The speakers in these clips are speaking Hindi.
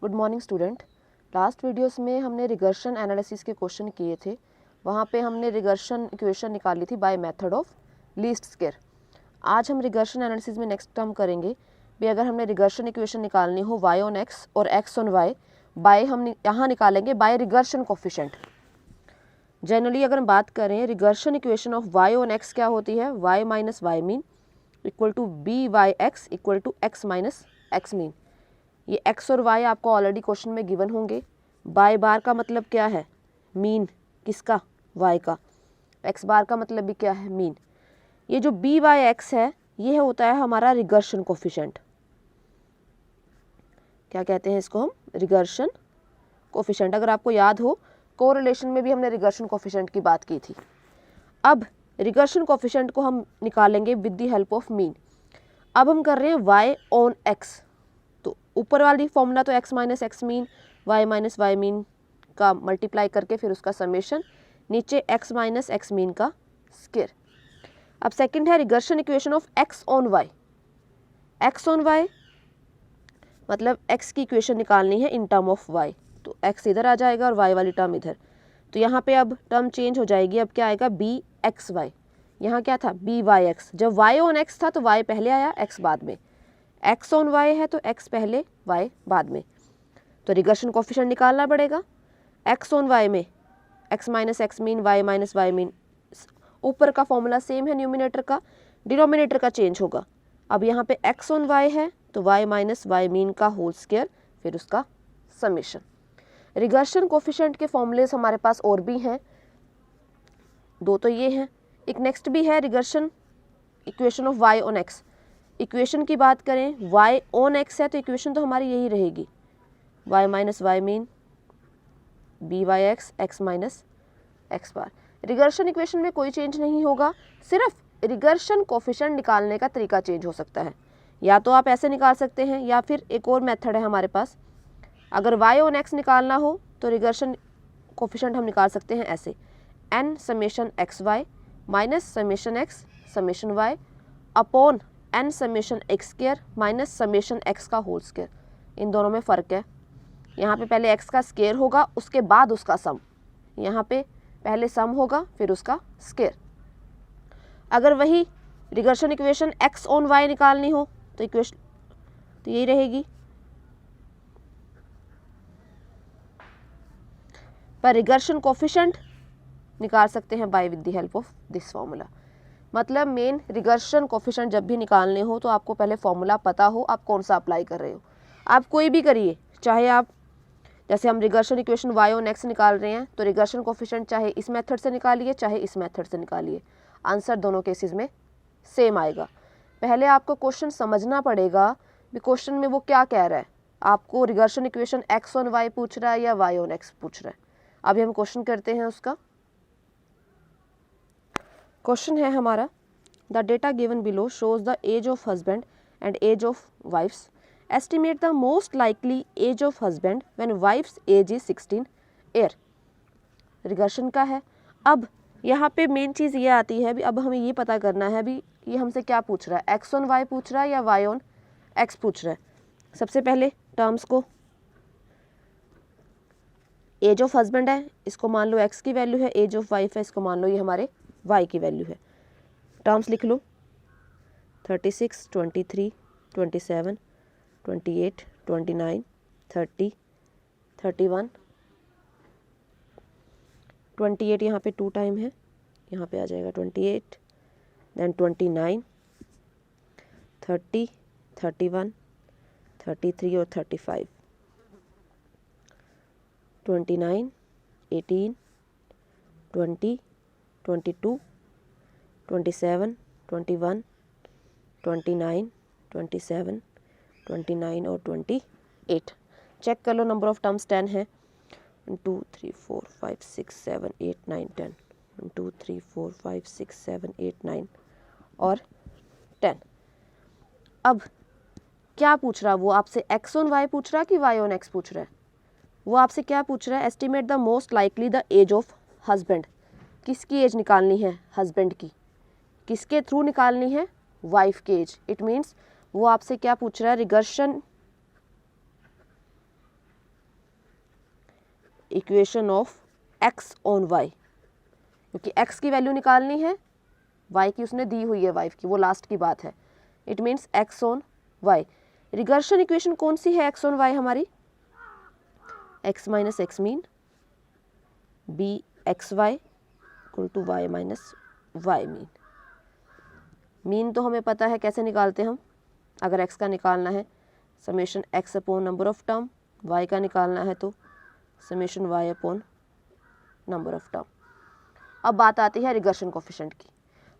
Good morning student. Last videos में हमने रिगर्शन एनालिसिस के क्वेश्चन किए थे। वहाँ पे हमने रिगर्शन इक्वेशन निकाली थी by method of least square. आज हम रिगर्शन एनालिसिस में नेक्स्ट टर्म करेंगे भी अगर हमने रिगर्शन इक्वेशन निकालनी हो y ऑन x और x ऑन y बाय हम यहाँ निकालेंगे बाय रिगर्शन कोफिशिएंट। जनरली अगर हम बात करें regression equation of y on x क्या होती है, y minus Y mean equal to B Y X equal to X minus x mean. ये x और y आपको ऑलरेडी क्वेश्चन में गिवन होंगे। बाय बार का मतलब क्या है, मीन किसका, y का। x बार का मतलब भी क्या है, मीन। ये जो बी वाई एक्स है ये होता है हमारा रिगर्शन कोफिशिएंट। क्या कहते हैं इसको हम, रिगर्शन कोफिशिएंट। अगर आपको याद हो कोरिलेशन में भी हमने रिगर्शन कोफिशिएंट की बात की थी। अब रिगर्शन कोफिशिएंट को हम निकालेंगे with the help of mean. अब हम कर रहे हैं y ऑन x, तो ऊपर वाली फॉर्मूला तो x minus x mean, y minus Y mean का मल्टीप्लाई करके फिर उसका समेशन, नीचे x माइनस एक्स मीन का स्क्वायर। अब सेकंड है regression equation of x on y। x on y मतलब x की इक्वेशन निकालनी है इन टर्म ऑफ y, तो x इधर आ जाएगा और y वाली टर्म इधर। तो यहाँ पे अब टर्म चेंज हो जाएगी, अब क्या आएगा बी एक्स वाई। यहाँ क्या था बी वाई एक्स, जब y ऑन x था तो y पहले आया x बाद में, x ऑन y है तो x पहले y बाद में। तो रिगर्शन कोफिशिएंट निकालना पड़ेगा। x ऑन y में x minus x mean, y minus Y mean, ऊपर का फॉर्मूला सेम है न्यूमिनेटर का, डिनोमिनेटर का चेंज होगा। अब यहाँ पे x ऑन y है तो y माइनस वाई मीन का होल स्क्वायर फिर उसका समेशन। रिगर्शन कोफिशिएंट के फॉर्मूलेस हमारे पास और भी हैं, दो तो ये हैं, एक नेक्स्ट भी है regression equation of y on x। Equation की बात करें y ऑन x है तो इक्वेशन तो हमारी यही रहेगी, y minus Y mean b Y x x minus x bar. Regression equation में कोई चेंज नहीं होगा, सिर्फ रिगर्शन कोफिशिएंट निकालने का तरीका चेंज हो सकता है। या तो आप ऐसे निकाल सकते हैं या फिर एक और मेथड है हमारे पास। अगर y ऑन x निकालना हो तो रिगर्शन कोफिशिएंट हम निकाल सकते हैं ऐसे, n summation x y minus summation x summation y upon n summation x square minus summation x का होल स्क्वायर। इन दोनों में फ़र्क है, यहाँ पे पहले x का स्क्वायर होगा उसके बाद उसका सम, यहाँ पे पहले सम होगा फिर उसका स्क्वायर। अगर वही रिगर्शन इक्वेशन x ऑन y निकालनी हो तो इक्वेशन तो यही रहेगी, पर रिगर्शन कोफिशिएंट निकाल सकते हैं by with the help of this formula. मतलब मेन रिगर्शन कोफिशिएंट जब भी निकालने हो तो आपको पहले फॉर्मूला पता हो आप कौन सा अप्लाई कर रहे हो। आप कोई भी करिए, चाहे आप जैसे हम रिगर्शन इक्वेशन y ऑन x निकाल रहे हैं तो रिगर्शन कोफिशिएंट चाहे इस मेथड से निकालिए चाहे इस मेथड से निकालिए, आंसर दोनों केसेस में सेम आएगा। पहले आपको क्वेश्चन समझना पड़ेगा कि क्वेश्चन में वो क्या कह रहा है, आपको रिगर्शन इक्वेशन x ऑन y पूछ रहा है या y ऑन x पूछ रहा है। अभी हम क्वेश्चन करते हैं उसका। क्वेश्चन है हमारा, the data given below shows the age of husband and age of wife's. Estimate the most likely age of husband when wife's age is 16 year. Regression का है। अब यहाँ पे मेन चीज़ ये आती है भी, अब हमें ये पता करना है भी ये हमसे क्या पूछ रहा है, एक्स ऑन वाई पूछ रहा है या वाई ऑन एक्स पूछ रहा है। सबसे पहले टर्म्स को, एज ऑफ हस्बैंड है इसको मान लो एक्स की वैल्यू है, एज ऑफ वाइफ है इसको मान लो ये हमारे वाई की वैल्यू है। टर्म्स लिख लो, 36, 23, 27, 28, 29, 30, 31, 28 यहाँ पे 2 टाइम है, यहाँ पे आ जाएगा 28, देन 29, 30, 31, 33 और 35, 29, 18, 20, 22, 27, 21, 29, 27, 29 और 28। चेक कर लो नंबर ऑफ टर्म्स 10 है। 1 2 3 4 5 6 7 8 9 10, 1 2 3 4 5 6 7 8 9 और 10। अब क्या पूछ रहा है वो आपसे, एक्स ऑन वाई पूछ रहा है कि वाई ऑन एक्स पूछ रहा है। वो आपसे क्या पूछ रहा है, estimate the most likely the age of husband. किसकी एज निकालनी है, हस्बैंड की। किसके थ्रू निकालनी है, वाइफ की एज। इट मीन्स वो आपसे क्या पूछ रहा है, regression equation of x on y, क्योंकि x की वैल्यू निकालनी है, y की उसने दी हुई है, y की वो लास्ट की बात है। It means x on y। Regression equation कौन सी है x ऑन y हमारी? x minus x mean b x y equal to y minus Y mean. Mean तो हमें पता है कैसे निकालते हम, अगर x का निकालना है summation x upon number of term, y का निकालना है तो summation y upon number of term. अब बात आती है रिकर्शन कोफिशिएंट की।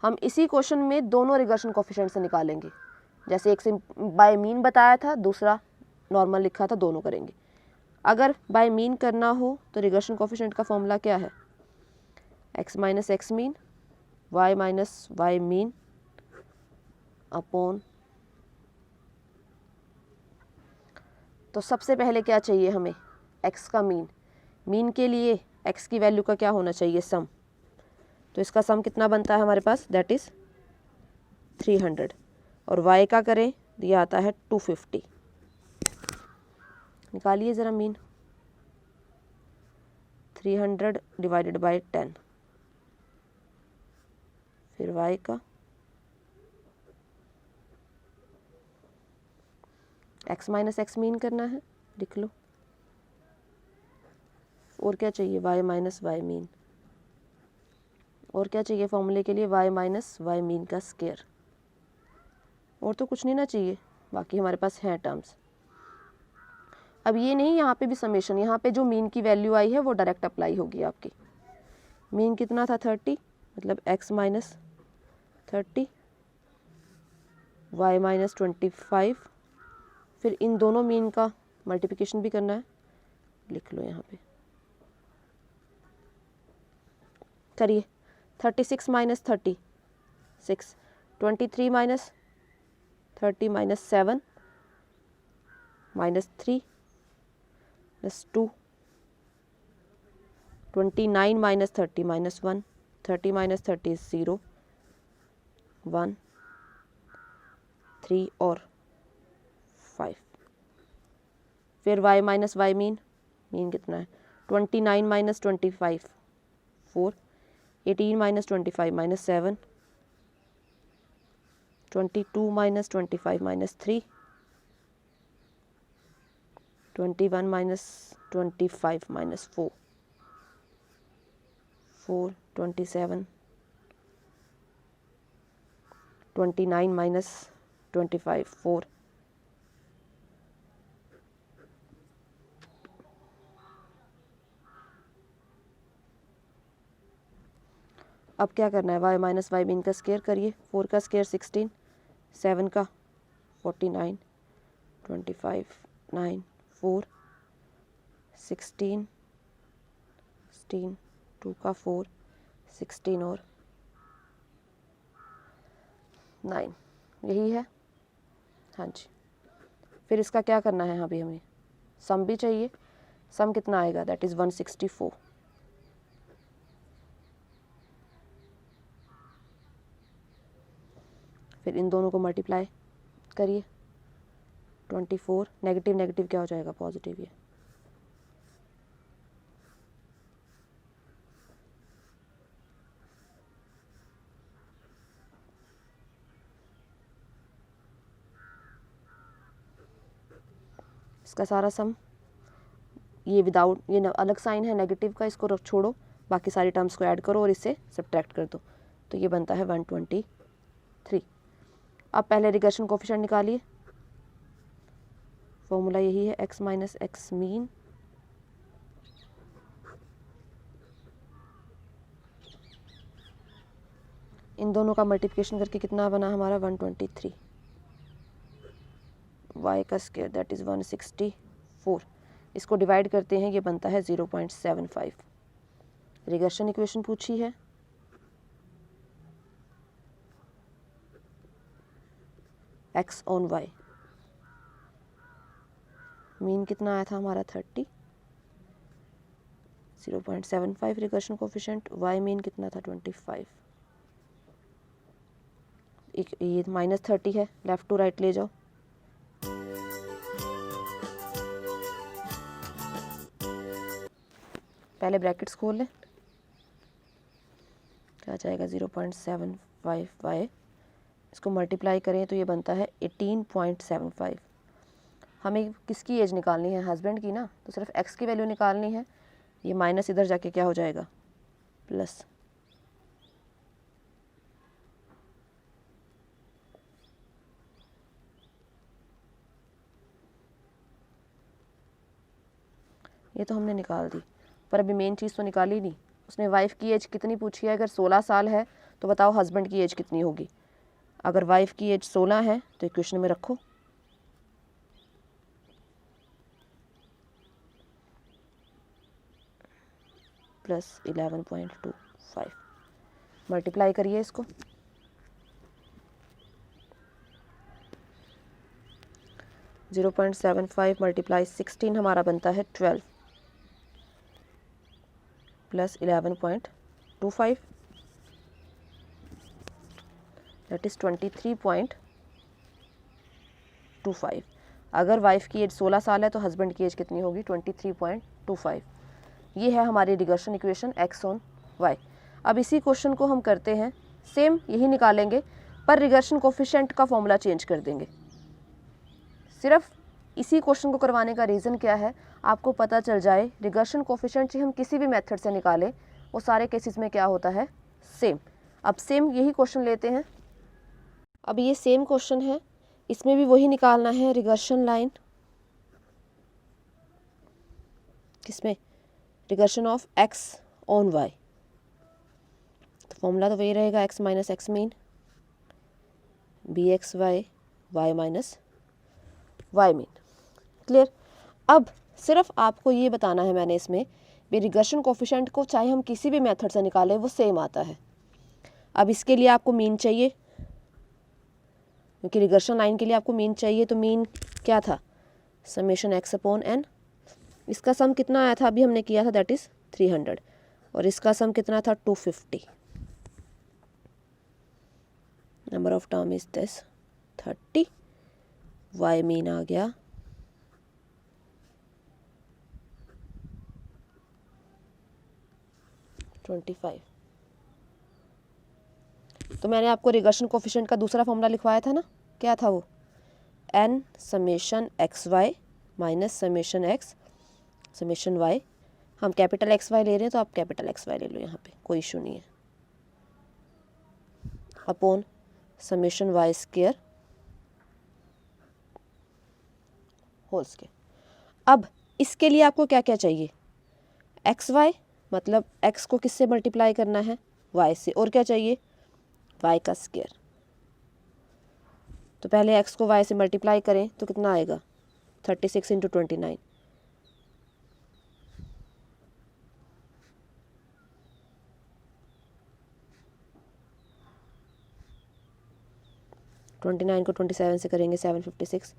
हम इसी क्वेश्चन में दोनों रिकर्शन कोफिशिएंट से निकालेंगे, जैसे एक से बाय मीन बताया था, दूसरा नॉर्मल लिखा था, दोनों करेंगे। अगर बाय मीन करना हो तो रिकर्शन कोफिशिएंट का फॉर्मूला क्या है? x minus x mean y minus Y mean upon, तो सबसे पहले क्या चाहिए हमें? x का मीन। मीन के लिए x की वैल्यू का क्या होना चाहिए? सम। तो इसका सम कितना बनता है हमारे पास? That is 300। और y का करें तो ये आता है 250। निकालिए ज़रा मीन। 300 डिवाइडेड बाय 10, फिर y का x माइनस एक्स मीन करना है, लिख लो। और क्या चाहिए? y minus Y mean. और क्या चाहिए फॉर्मूले के लिए? y माइनस वाई मीन का स्क्वायर। और तो कुछ नहीं ना चाहिए, बाकी हमारे पास हैं टर्म्स। अब ये नहीं, यहाँ पे भी समेशन, यहाँ पे जो मीन की वैल्यू आई है वो डायरेक्ट अप्लाई होगी आपकी। मीन कितना था? 30, मतलब x माइनस 30 y माइनस 25, फिर इन दोनों मीन का मल्टीप्लिकेशन भी करना है, लिख लो यहाँ पे। करिए। 36 minus 36, 23 minus 30 minus 7 minus 3 plus 2, 29 minus 30 minus 1, 30 minus 30 is 0, 1, 3 और 5। फिर y minus Y mean, mean कितना है? 29 minus 25 4, 18 minus 25 minus 7, 22 minus 25 minus 3, 21 minus 25 minus 4, 4, 27, 29 minus 25 4, अब क्या करना है? y माइनस वाई मीन का स्क्वायर करिए। 4 का स्क्वायर 16, 7 का 49, 25 9 4, 16 16, 2 का 4, 16 और 9, यही है। हाँ जी। फिर इसका क्या करना है? अभी हमें सम भी चाहिए। सम कितना आएगा? That is 164। फिर इन दोनों को मल्टीप्लाई करिए। 24, नेगेटिव नेगेटिव क्या हो जाएगा? पॉजिटिव। ये इसका सारा सम, ये विदाउट, ये अलग साइन है नेगेटिव का, इसको रख छोड़ो, बाकी सारी टर्म्स को ऐड करो और इससे सब्ट्रैक्ट कर दो, तो ये बनता है 123। अब पहले रिकर्शन कोफिशिएंट निकालिए। फॉर्मूला यही है, x minus x mean in दोनों का मल्टीप्लिकेशन करके कितना बना हमारा? 123। y का स्क्वायर दैट इज़ 164। इसको डिवाइड करते हैं, ये बनता है 0.75। रिकर्शन इक्वेशन पूछी है। x ऑन y, मीन कितना आया था हमारा? 30, 0.75 रिकर्शन कोफिशिएंट। y मीन कितना था? 25। ये माइनस 30 है, लेफ्ट टू राइट ले जाओ। पहले ब्रैकेट्स खोल लें, क्या जाएगा 0.75y, इसको मल्टीप्लाई करें तो ये बनता है 18.75। हमें किसकी एज निकालनी है, हस्बैंड की ना, तो सिर्फ x की वैल्यू निकालनी है। ये माइनस इधर जाके क्या हो जाएगा, प्लस। ये तो हमने निकाल दी, पर अभी मेन चीज़ तो निकाली नहीं। उसने वाइफ की एज कितनी पूछी है, अगर 16 साल है तो बताओ हस्बैंड की एज कितनी होगी। अगर वाइफ की एज 16 है तो इक्वेशन में रखो, प्लस 11.25, मल्टीप्लाई करिए इसको। 0.75 मल्टीप्लाई 16 हमारा बनता है 12 प्लस 11.25, दैट इज़ 23.25। अगर वाइफ की एज 16 साल है तो हस्बैंड की एज कितनी होगी, 23.25। ये है हमारी रिगर्शन इक्वेशन x ऑन y। अब इसी क्वेश्चन को हम करते हैं, सेम यही निकालेंगे, पर रिगर्शन कोफिशिएंट का फॉर्मूला चेंज कर देंगे। सिर्फ इसी क्वेश्चन को करवाने का रीज़न क्या है, आपको पता चल जाए रिगर्शन कोफिशिएंट से हम किसी भी मेथड से निकालें वो सारे केसेस में क्या होता है, सेम। अब सेम यही क्वेश्चन लेते हैं, अब ये सेम क्वेश्चन है, इसमें भी वही निकालना है रिगर्शन लाइन, किसमें, regression of x on y। तो फॉर्मूला तो वही रहेगा, x minus x mean, b x y, y minus Y mean. Clear. अब सिर्फ आपको ये बताना है मैंने इसमें भी रिगर्शन कोफिशिएंट को चाहे हम किसी भी मेथड से निकालें वो सेम आता है। अब इसके लिए आपको मीन चाहिए, क्योंकि रिगर्शन लाइन के लिए आपको मीन चाहिए, तो मीन क्या था, समेशन x अपॉन n। इसका सम कितना आया था, अभी हमने किया था, दैट इज़ 300, और इसका सम कितना था, 250। Number of term is this 30, y mean आ गया 25। तो मैंने आपको रिगर्शन कोफिशिएंट का दूसरा फॉर्मूला लिखवाया था ना, क्या था वो, n summation x y minus summation x summation y. हम कैपिटल एक्स वाई ले रहे हैं तो आप कैपिटल एक्स वाई ले लो, यहाँ पे कोई इशू नहीं है, upon summation y square whole square. अब इसके लिए आपको क्या क्या चाहिए, एक्स वाई, मतलब एक्स को किससे मल्टीप्लाई करना है, वाई से, और क्या चाहिए, वाई का स्क्वायर। तो पहले एक्स को वाई से मल्टीप्लाई करें तो कितना आएगा, 36 इंटू 29, 29 को 27 से करेंगे 756।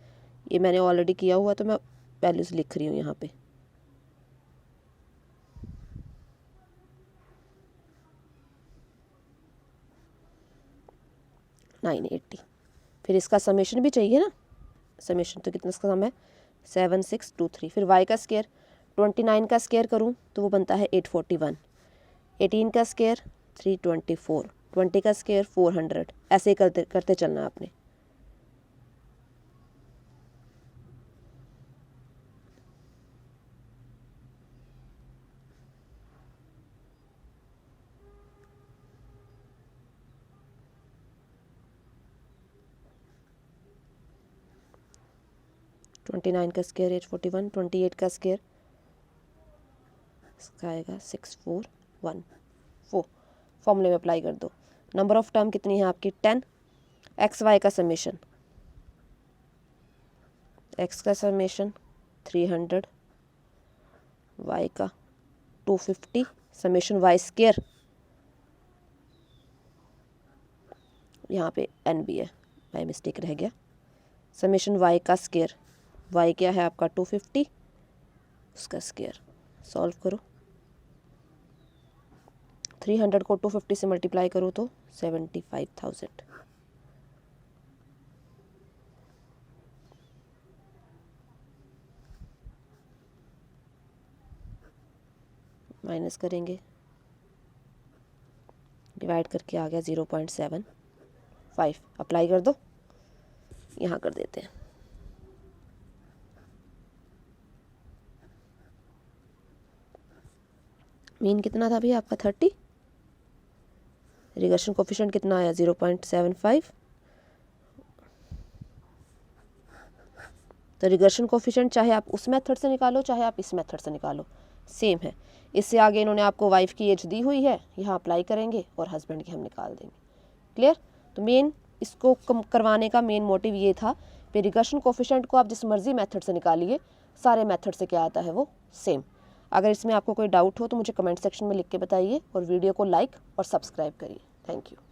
ये मैंने ऑलरेडी किया हुआ तो मैं वैल्यूज़ लिख रही हूँ यहाँ पे। $980। फिर इसका समेशन भी चाहिए ना, समेशन तो कितना इसका सम है, 7623। फिर y का स्क्वायर, 29 का स्क्वायर करूँ तो वो बनता है 841, 18 का स्क्वायर 324, 20 का स्क्वायर 400, ऐसे ही करते करते चलना आपने। ट्वेंटी नाइन का स्क्वायर 841, 28 का स्क्वायर इसका आएगा 6414। फॉर्मूले में अप्लाई कर दो। नंबर ऑफ टर्म कितनी है आपकी, 10। एक्स वाई का समेशन, एक्स का समेशन 300, वाई का 250, समेशन वाई स्क्वायर, यहाँ पे एन भी है, बाय मिस्टेक रह गया, समेशन वाई का स्क्वायर, वाई क्या है आपका 250, उसका स्क्वायर। सॉल्व करो, 300 को 250 से मल्टीप्लाई करो तो 75,000। माइनस करेंगे, डिवाइड करके आ गया 0.75। अप्लाई कर दो, यहाँ कर देते हैं। मीन कितना था भैया आपका 30, रिगर्शन कोफिशिएंट कितना आया 0.75। तो रिगर्शन कोफिशिएंट चाहे आप उस मेथड से निकालो चाहे आप इस मेथड से निकालो, सेम है। इससे आगे इन्होंने आपको वाइफ की एज दी हुई है, यहाँ अप्लाई करेंगे और हस्बैंड की हम निकाल देंगे। क्लियर? तो मेन इसको करवाने का मेन मोटिव ये था कि रिगर्शन कोफिशिएंट को आप जिस मर्जी मेथड से निकालिए, सारे मेथड से क्या आता है वो सेम। अगर इसमें आपको कोई डाउट हो तो मुझे कमेंट सेक्शन में लिख के बताइए और वीडियो को लाइक और सब्सक्राइब करिए। Thank you.